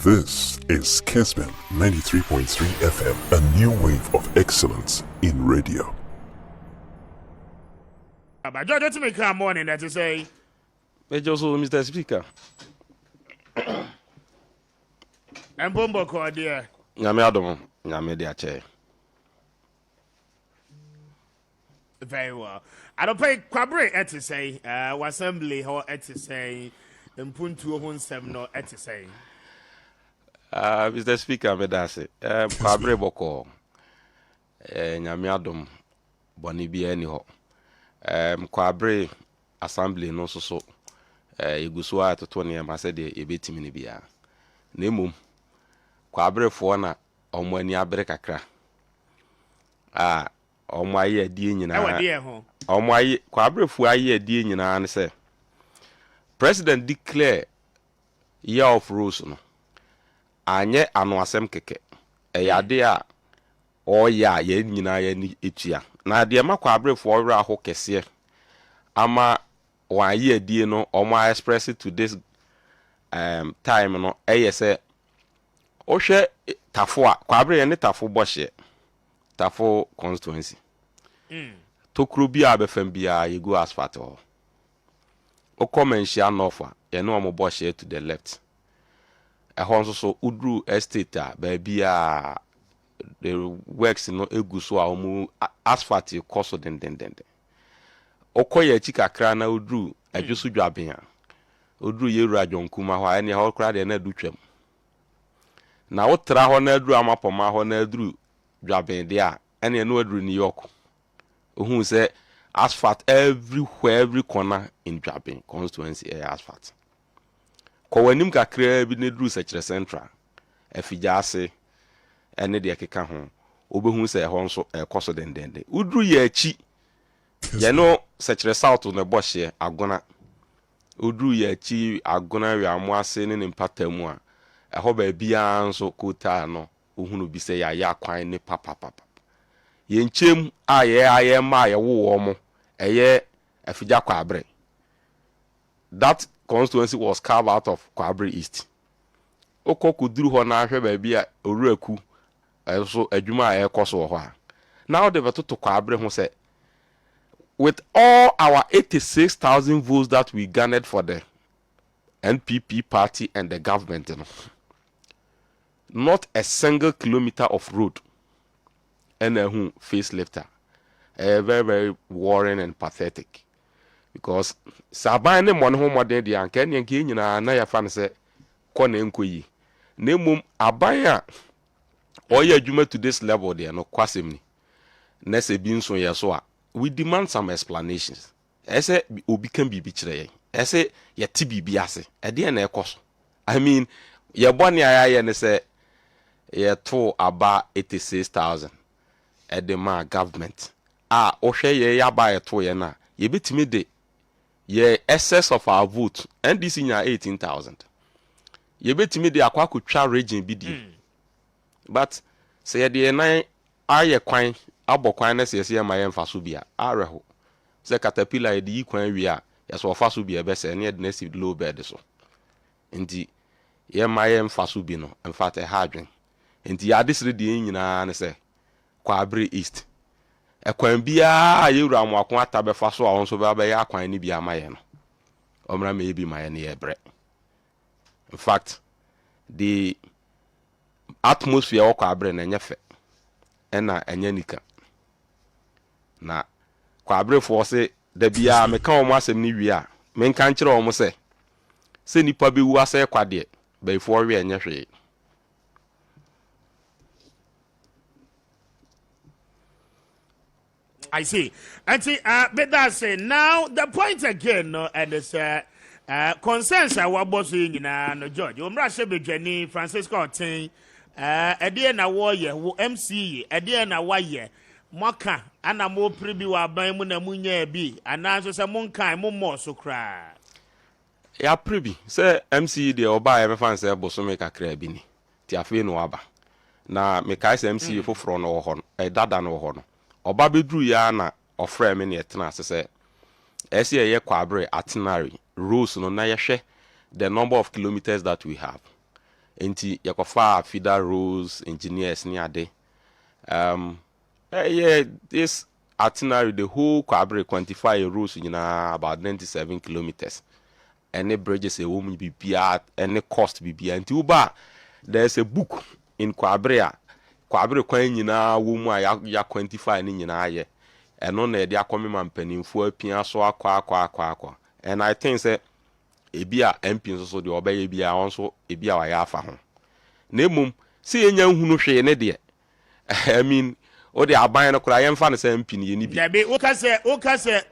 This is Kessben 93.3 FM, a new wave of excellence in radio. But George, let me come morning that to say. Major so, Mr. Speaker. And Bombo called dear. Nyame adom, nyame de ache. Very well. I don't pay Quabre at to say, assembly or at to say, and Puntu on 7 or at to say. Mr. Speaker, me da se. Kwabre boko. Nyame adom boni bi ani ho. Kwabre assembly no so igusu a to ne ma se de ebetimi ne bia. Na emum Kwabre fo na omo ani abre kakra. Omo aye adie nyina. Omo aye Kwabre fo aye adie nyina ne se President declare year of rose no. Anye anu asem keke. Eyade a oya ye nyina ye ni etua. Na de ma Kwabre fo wra ho kese ama wa ye adie no omo express it to this time no say ohwe tafo a Kwabre ye ne tafo bohye tafo constituency tokuro bi a befam bia ye go asphalt ho okomenhia nofa ye no omo bohye to the left ehon so udru estate a ba bia the works no eguso a omo asphalt koso den okoye chikakra na udru adwusu dwaben a udru yeru adwonkuma ho ene ho kra de na dutwam na wotra ho na adru amapoma ho na adru dwaben de a ene no adru New York ohun say asphalt everywhere, every corner in Dwaben constituency asphalt ko wanim kakra bi ne dru sechere central afija ase ene de keka ho obehun say ho nso ekoso den udru ye achi ye no sechere south no bohye agona udru ye achi agona wi amo ase ne mpatamu a eho ba bia nso kota no ohunu bi say ya kwan ne papa ye nchem aye ma ye wo mo eye afija Kwabre. That constituency was carved out of Kwabre East. Okoku duru ho na ahwe ba bia oruaku so adwuma ekoso ho a now they were to Kwabre ho say with all our 86,000 votes that we garnered for the NPP party and the government, not a single kilometer of road and a facelifter. Very, very worrying and pathetic. Because Sabine one home modern the Ankenian King and I fan say, Kone Nkoyi. Nemum Abaya or ye juma to this level there, no quasimni. Nesse being so yasoa. We demand some explanations. Ese obi can be bichre. Ese ye tibi biase. Ede na ekos. I mean, ye boni aya ne say ye to about 86,000 at the ma government. Ohwe ye yaba ye to ye na. Ye bitimi de ye excess of our vote NDC nya 18,000. Ye bitimi de akwa kutwa region bi di. But say ye de na aye kwan abokwan na se ma ye mfa so bia areho se caterpillar ye di kwan wi a ye so fa so bia be se ne de si low bed so nti ye ma ye mfa so bi no in fact ha adwen nti ya disre de nyina ne se Kwabre East ekwan bia ye wura mo akon ata be fa so a won so be ya kwan ni bia ma ye no omra me bi ma ye ne ye bre. In fact the atmosphere of Kwabre na nyefe ena enyanika na Kwabre fo se da bia me kan o mo asem ni wi a me kan kire o mo se nipa be wu ase kwade be fo wi enye hwe. I see. And see, but that's it. Now the point again, no, and it's consensus. What was in no George? Umrashe be Jenny Francisco Otin. Ede na warrior MC. Ede na warrior. Moka ana mo pribi wa ban mu na munya bi. Ananso se monkan mo mo so kra. Ya pribi se MC de oba e me fan se bosome kakra bi ni. Ti afi no aba. Na me kai se MC foforo no ho no. Dada no ho no. Oba bedru ya na ofre me ne etena se ese ye Kwabre itinerary rules no na ye hwe the number of kilometers that we have. enti yakofa feeder roads engineers ni ade yeah, this itinerary the whole Kwabre quantify roads about 97 kilometers. Any bridges a woman bibia any cost bibia nti uba there's a book in Kwabre kwan nyina woman ya quantify ni nyina ye eno na de akomi mampanimfo apia so akwa and I think say ebia MP nso de obeye bia onso ebia wa ya afa ho na emum si enya nhunu hwe ne de I mean o de aban no kura yemfa ne say MP ne ni bi Dabi o ka say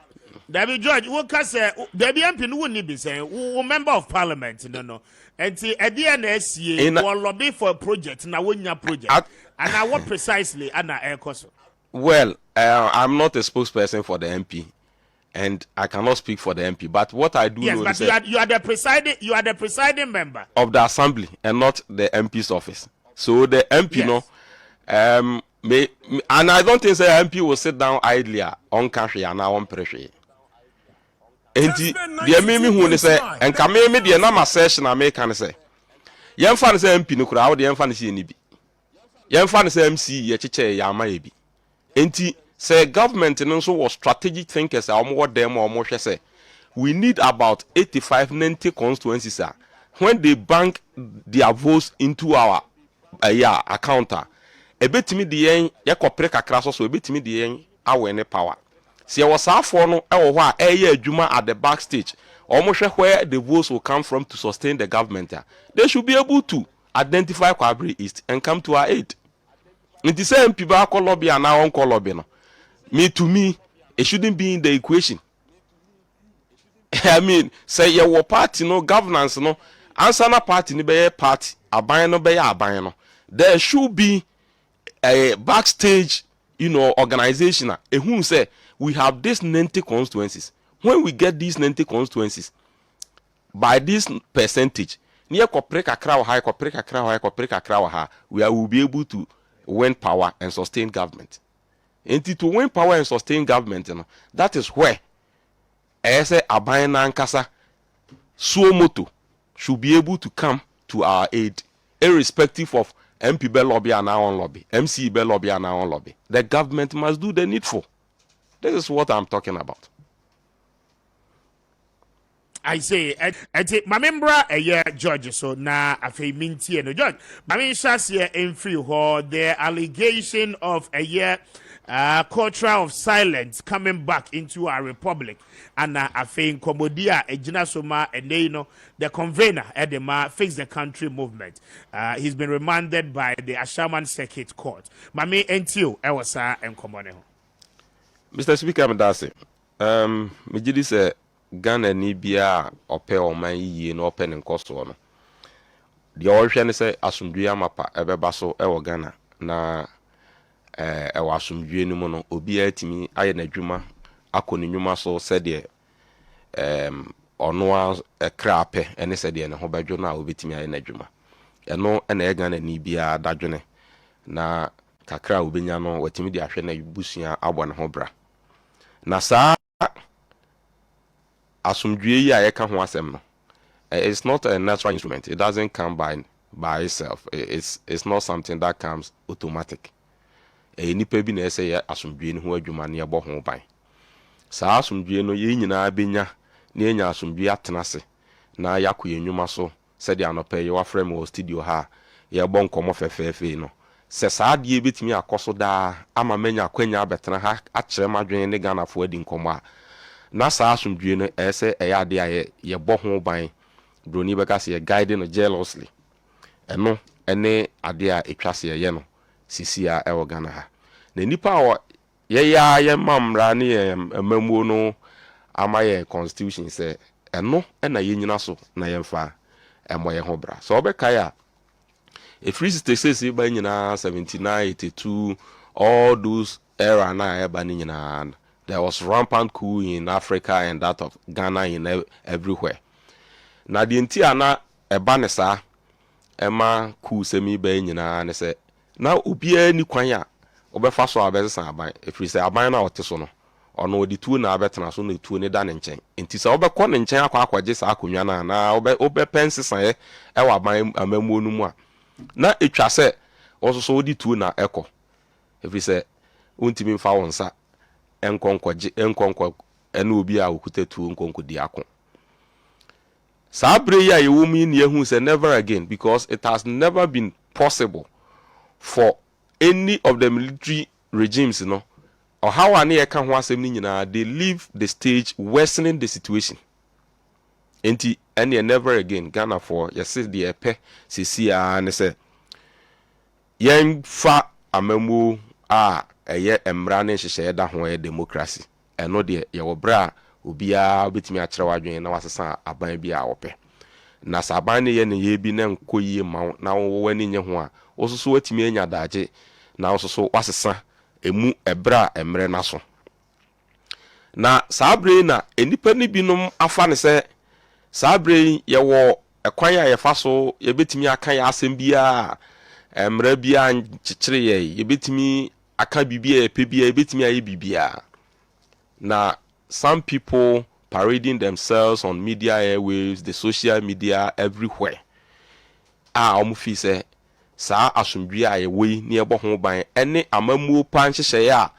Dabi George o ka say Dabi MP no woni bi say wo member of parliament no enti ede na asie wo lobby for a project na wonya project and now what precisely ana ekoso. Well, I'm not a spokesperson for the MP, and I cannot speak for the MP. But what I do know is that you are the presiding member of the assembly and not the MP's office. So the MP, yes. And I don't think the MP will sit down idly on country and now on pressure. And the meme who say, and come me the number session I make and say, young fan say MP no crowd, the young fan is in young fan say MC, ye chiche yama ebi. Enti say government and also was strategic thinkers what them or more say we need about 85-90 constituencies when they bank their votes into our account a bit me the yen yakopre kakra so a bit me the yen our any power see was for no juma at the backstage almost where the votes will come from to sustain the government they should be able to identify Kwabre East and come to our aid. It is same people call lobby and now on call lobby no. To me, it shouldn't be in the equation. I mean, say your party no governance no, answer na party ni be party, aban no be aban no. There should be a backstage, organization. Who say we have these 90 constituencies. When we get these 90 constituencies, by this percentage, near kopreka krawa high, we will be able to win power and sustain government. And to win power and sustain government, that is where Ese Abayana Nkasa Suomoto should be able to come to our aid, irrespective of MP Bell lobby and our own lobby, MC Bell lobby and our own lobby. The government must do the needful. This is what I'm talking about. I say, my member a year George, so now I feel minty and George. My main shas here in free hall, the allegation of a year culture of silence coming back into our republic. And I think Komodia, Ejina Soma, and the convener, Edema, Fix the Country movement. He's been remanded by the Ashaman Circuit Court. My main NTO, Ewasa, and Komone. Mr. Speaker, Medase, Mijidi say, Ghana ni bia ope oman yiye na ope ne nkoso no de ohwe ne se asumdwe amapa ebeba so ewo Ghana na ewo asumdwe ni mu no obi atimi aye na dwuma akoni nwuma so se de ono krape ene se de ne ho badwo na obetimi aye na dwuma eno ena Ghana ni bia dadwene na kakra obenya no watimi de ahwe na busua abɔ ne ho bra na saa asumdwe ya yeka ho asem no it's not a natural instrument. It doesn't come by itself. It's not something that comes automatic. Nipa bi na say asumdwe no ho adwuma na yebo ho ban saa asumdwe no ye nyina benya na enya asumdwe atenase na yakoye nnwuma so said the anope ye wa frame o studio ha ye bo nkomo fefefe no se saa de betimi akoso da ama menya kwanya abetena ha akere madwen ne Ghana fo adi nkomo a na saa asumdwe no ese eya de aye ye bo ho ban broni beka se ye guide no jealously eno ene ade a etwase ye no sisi a ewo Ghana ha na nipa o ye mamra ne ye mamuo no amaye constitution say eno na ye nyina so na ye mfa emoye ho bra so obeka ya a free state says by nyina 79 82 all those era na eba ni nyina there was rampant coup in Africa and that of Ghana in everywhere na the ntia na eba ne sa ema coup semi be nyina ne se na obia ni kwan a obefa so abese san aban free say aban na ote so no ono di tuo na abetena so na tuo ne da ne nchen enti se obekọ ne nchen akwaje sa akonwa na obe pensesan e wa amamuo no mu a na etwa se ososo odi tuo na ekọ efi se untimi mfa wonsa enkonko ene obi a okuta tuo nkonko di akọ sabre ya yewumi ni ehun se never again, because it has never been possible for any of the military regimes, or how any can ho asem ni nyina, they leave the stage worsening the situation. Enti any never again Ghana for yes the epe sisi a ne se yen fa amamu a eye emra ne hyehyɛ da ho e democracy eno de ye wo bra obia betimi a kyerɛ wadwen na wasesa aban bi a wopɛ na saban ne ye ne ye bi na nkoyie ma na wo wani nye ho a ososo watimi anya daage na ososo wasesa emu ebra emre na so na sabre na enipa ni binom afa ne se sabre ye wo ekwan a ye fa so ye betimi aka ya asem bia emra bia nkyekere ye betimi aka bibia ye pe bia ye betimi aye bibia na some people parading themselves on media airwaves, the social media everywhere omufi se sa asomdwe a ye wei ne ebo ho ban ene amamuo pa nhyehyɛ a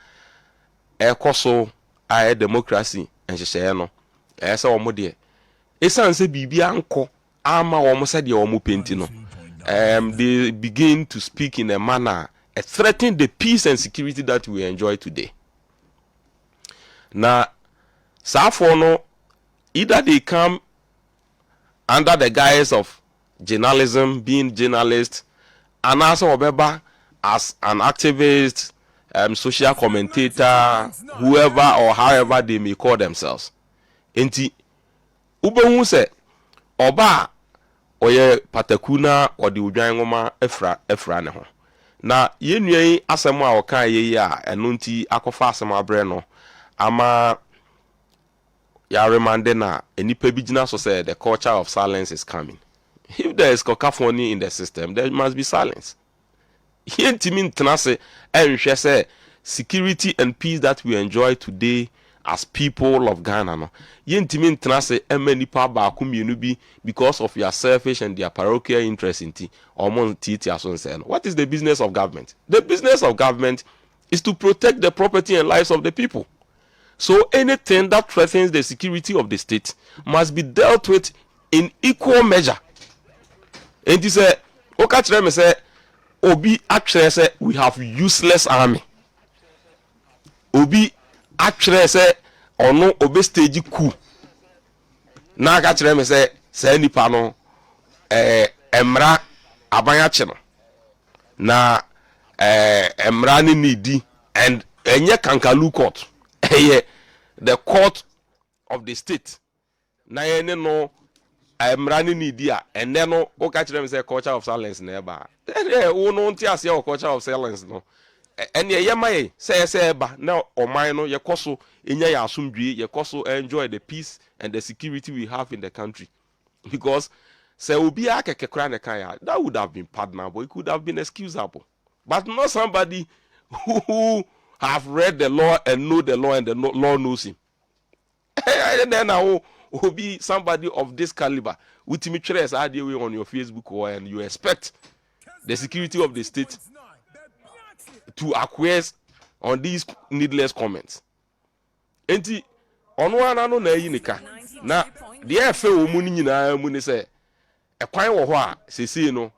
ekoso a democracy nhyehyɛ no se omo de esan se bibia anko ama omo se de omo penti no they begin to speak in a manner threatening the peace and security that we enjoy today. Now for no, either they come under the guise of journalism, being journalists, and also obeba as an activist, social commentator, whoever or however they may call themselves. Enti ubehu se oba oye patakuna odi udwan ngoma efra ne ho. Na yenue asem a okan ye a eno nti akofa asem abre no ama ya remande na enipa bi gina so say the culture of silence is coming. If there is cacophony in the system, there must be silence. Yentimi ntena se enhwe say security and peace that we enjoy today as people of Ghana no. Yentimi ntena se emanipa ba akumienu bi because of your selfish and their parochial interest in ti omon titi aso say no. What is the business of government? The business of government is to protect the property and lives of the people. So anything that threatens the security of the state must be dealt with in equal measure. And he said, Okachre say, Obi actually say we have useless army. Obi actually say, or no obe stage coup. Na Okachre say nipa no emra abanyachino. Na emra ni nidi and enye kankalu court. The court of the state na yene no emrani ni dia and then no o catch them say culture of silence na eba wo no nti ase o culture of silence no and ye mai say eba na oman no ye koso enya ya asomdwe ye koso enjoy the peace and the security we have in the country, because say obi akekekra ne kan ya that would have been pardonable, it could have been excusable, but not somebody who have read the law and know the law and the law knows him. And then now will be somebody of this caliber with me trace on your Facebook or and you expect the security of the state to acquiesce on these needless comments. Enti ono ana no na yinika na de efe wo mu nyina mu ni se ekwan wo ho a sesi no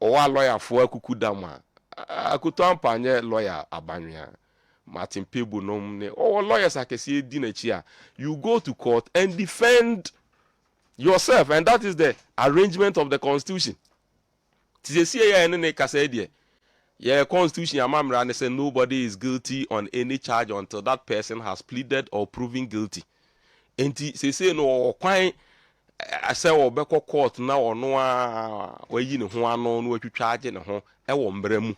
o wa lawyer fo akuku dama akuto ampanye lawyer abanwea Martin Pebu nomne or lawyers akesi di na chi a you go to court and defend yourself, and that is the arrangement of the constitution. Tizesi ya ene ka say die your constitution amamra ne say nobody is guilty on any charge until that person has pleaded or proven guilty. Enti say no kwan ase wo beko court na ono a wayi ne ho ano no atwitwa age ne ho e wo mbra mu.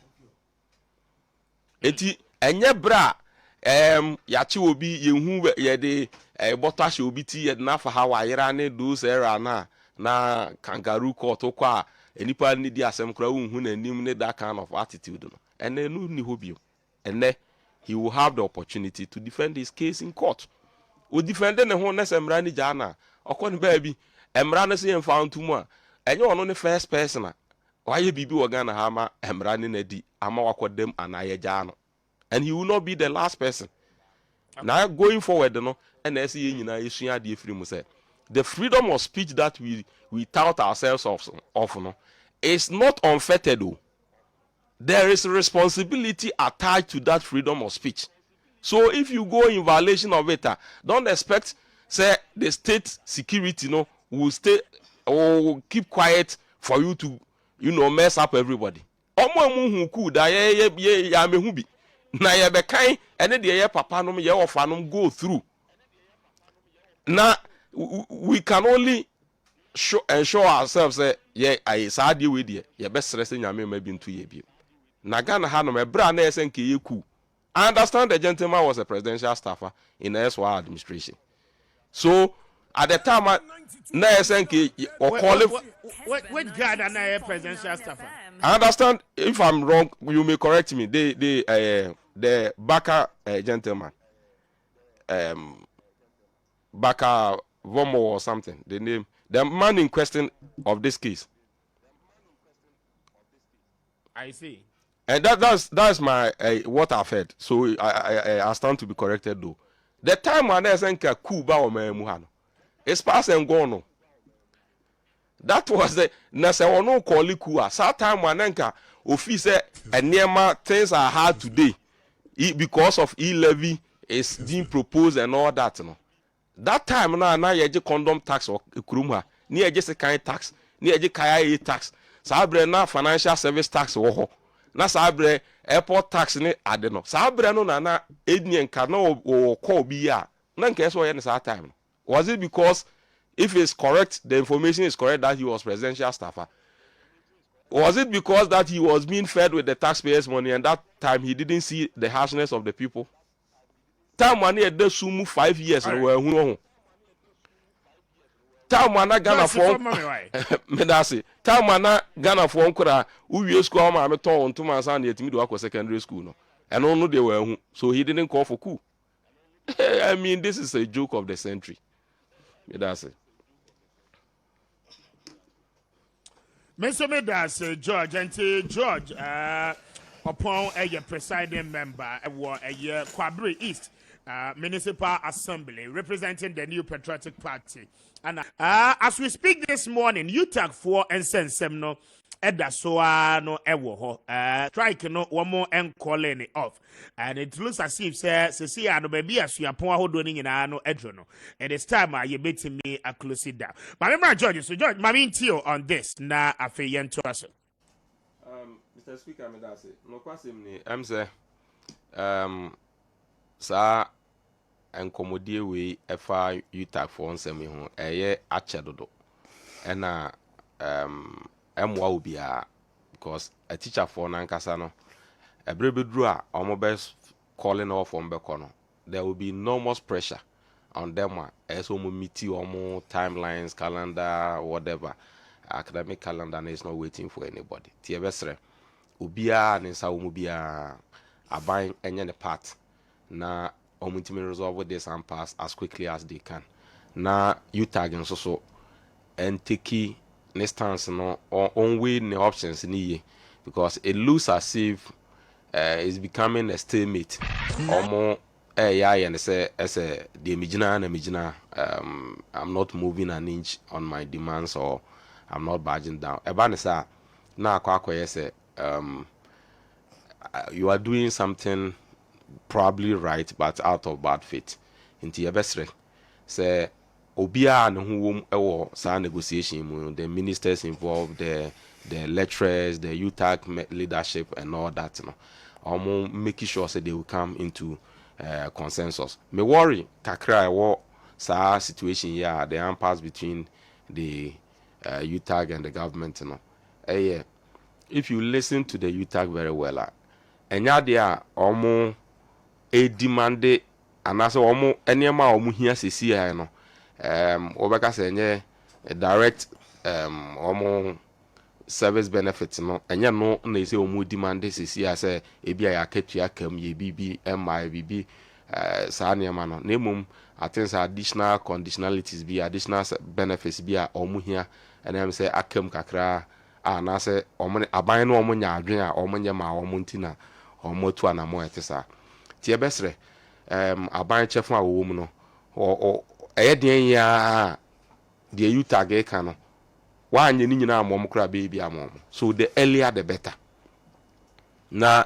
Enti enye bra yachi obi yehu ye de boto ahye obi ti ye na fa ha wa yera ne do era na kangaroo court kwa enipa ni di asem kra unhu na nim ne that kind of attitude no ene no ni hobio ene he will have the opportunity to defend his case in court. O defending the whole ness emrani jana. Okon baby, emrani si found tuma. And you are the first person. Why you be Wagana Hama, emrani nedi, ama wako dem anaye jano. And he will not be the last person. Now going forward, and as the freedom of speech that we tout ourselves of is not unfettered. Though. There is a responsibility attached to that freedom of speech. So if you go in violation of it, don't expect say the state security will stay or keep quiet for you to mess up everybody. Na ye be kan ene de ye papa nom ye ofa nom go through. Now we can only ensure ourselves say ye I sa de we de ye be stress nyame ma bi nto ye bi. Na Ghana ha no me bra na esen ke ye ku. I understand the gentleman was a presidential staffer in the SY administration. So at the time na esen ke or call Which guy and I presidential staffer? I understand. If I'm wrong, you may correct me. The Baka gentleman, Baka Vomo or something. The name, the man in question of this case. I see. And that's my what I've heard. So I stand to be corrected though. The time when I think Kuba or Muhano, it's past and gone. No. That was the nasa ono call kuwa. That time wanenka office and nearma things are hard today because of e-levy is being proposed and all that. That time na yeje condom tax or kuruma ni yeje second tax ni yeje kaya tax. Sabre na financial service tax wo na sabre airport tax ni adeno. Sabre no na ednien ka na o call bi ya. Na nke so ye that time. Was it because if it's correct, the information is correct that he was presidential staffer? Was it because that he was being fed with the taxpayers' money and that time he didn't see the harshness of the people? Time money at the sumu 5 years. Time mana Ghana for Medasi. Time mana Ghana for Nkura who school ma me ton 2 months and yet me do secondary school no. And no they were so he didn't call for coup. I mean, this is a joke of the century. Medasi. Mr. Medas, George, and George, Oppong a presiding member a Kwabri East Municipal Assembly representing the New Patriotic Party. And as we speak this morning, you tag for and send semno Eda soa no ewo strike no one more and calling it off. And it looks as if see no baby as you are doing in no edrono. And it's time you betting me a close it down. My member George, so George, my tio on this na afayen to us. Mr. Speaker, me that say no kwasim ni am say sa enkomodie we efa utak for nsem ho eye achedodo. Ena emwa obia because a teacher for nankasa no ebrebedru a omobes calling off on bekono there will be enormous pressure on them as meet timelines, calendar, whatever. Academic calendar is not waiting for anybody. Tiebesre ubia nsa umubia aban enye ne part na omutimi resolve this and pass as quickly as they can. Na you tagging so and take instance no on way the options ni because it looks as if it's becoming a stalemate. Omo yeah and say as a the mijina I'm not moving an inch on my demands or I'm not budging down. Ebanisa na akwa say you are doing something probably right but out of bad faith. Into your best say obia no who ewo sa negotiation the ministers involved, the lecturers, the UTAC leadership and all that making sure say they will come into consensus. Me worry kakra ewo sa situation here the impasse between the UTAG and the government if you listen to the UTAG very well enya dia e demande anase enema hia sesi obeka se nye direct service benefits no enye no na say omu demand sisi ase ebi ya ketua kam ye bibi MI bibi sa niema no na mum I think additional conditionalities be additional benefits be a omu hia and am say akam kakra na say omo aban no omo nya adwen a omo nya ma omo ntina omo tu anamo etisa tie besre aban chefo a wo mu no o eyeden ya de you tag ka no wanye ni nyina amom kra baby amom so the earlier the better na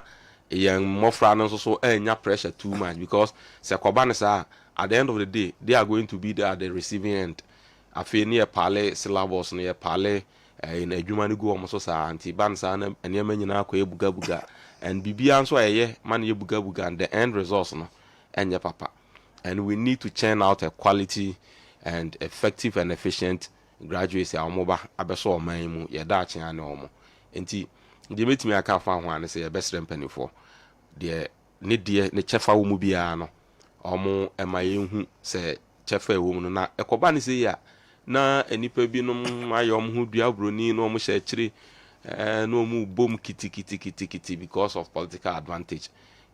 young mofra no so enya pressure too much because se koba ne sa at the end of the day they are going to be there at the receiving end afeni e pale syllabus no e pale in adwuma ni go omo so sa anti ban sa na enema nyina akwa ebuga and bibia nso eye man ye buga and the end results no enya papa and we need to churn out a quality and effective and efficient graduates a omoba abeso oman mu ye da achen ane omo enti de metimi aka fa ho ane se ye besre mpanifo de ne de ne chefa wo mu bia no omo emaye hu se chefa wo mu no na ekoba ne se ya na enipa bi no ayom hu dua broni no omo hye kire no omo bom kiti because of political advantage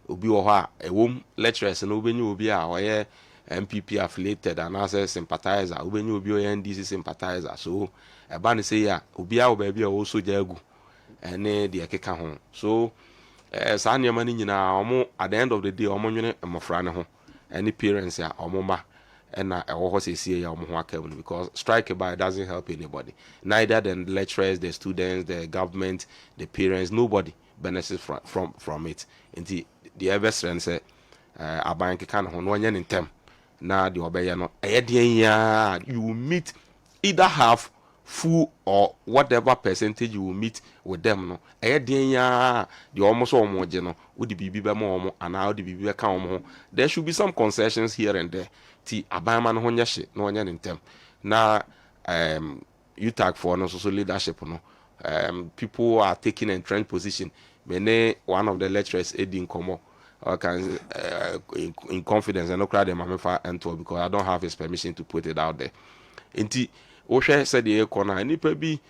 obi wo ha ewom lecturers no obenyi obi a oye NPP affiliated and as a sympathizer ubenyu obi o NDC sympathizer so eba ne say ya obi a oba also jagu ene de ekeka ho so sa niam ni nyina omo at the end of the day omo nwene mofra ne ho any parents ya omo ma na ewo ho sesie ya omo ho aka because strike by doesn't help anybody neither the lecturers the students the government the parents nobody benefits from it nti the eversren say aban keka ho no nya ne ntem na the obeye no ya you will meet either half full or whatever percentage you will meet with them no ya the almost omo je no udi bibi be mo omo ana udi bibi be ka omo there should be some concessions here and there ti abama no ho nyehye no onya ntem na you tag for no so leadership no people are taking a trend position many one of the lecturers edin komo can in confidence and no crowd them enter because I don't have his permission to put it out there. Inti Osha said the corner nipa be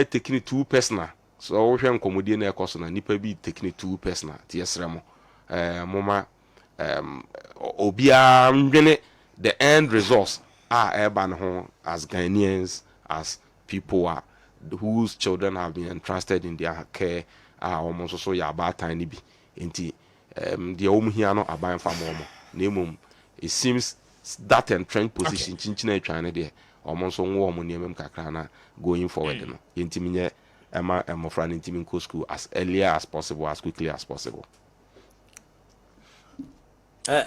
taking it too personal. So Osha comedy na course na nipa be taking it too personal. Tiesremo moma obia mwene the end results are urban home as Ghanaians, as people whose children have been entrusted in their care almost so ya about tiny be inti the omuhiano aban famomo nemum it seems that entrenched position chinchina trying there almost on wo omo kakra na going forward no yentiminye ema emofra ntimi ko school as earlier as possible as quickly as possible.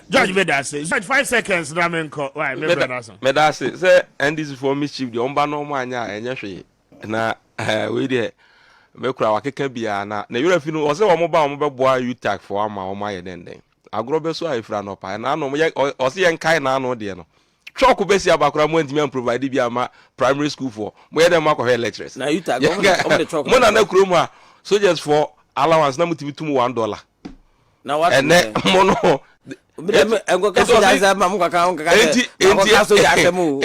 Judge Medase, 5 seconds Ramenko. Why Medase say and this for mischief the omba no mo anya enye hwe na we there mekura wakeka bia na yura fi no o se wo mo ba mo beboa you tag for ama o ma ye den agro so afira no pa na no o se yen kai na no de no chok be si abakura mo ntimi provide bia ma primary school for mo ye dem akọ lecturers na you tag o the chok mo na kuro mu a soldiers for allowance na mutimi tum $1 na what and mo no engo ka so jaza ma mukaka ka so ya kemu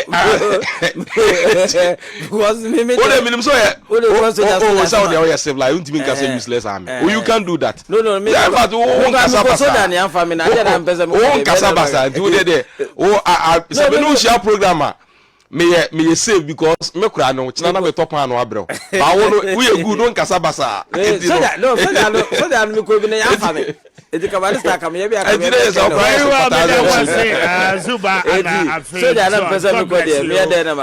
because me o le minim so ya o le so jaza so they are civil you ntimi ka say useless army you can do that no me in fact o nkasa so da ne amfa me na dey mpeza me o nkasa basa do there o se be no share programmer me save because me kura no china na me top an no abrel ba wo no we good no nkasa basa so da me ko bi na amfa me edi ka bali sta ka me bi aka me Zuba and so da na mpeza me ko dey me dey na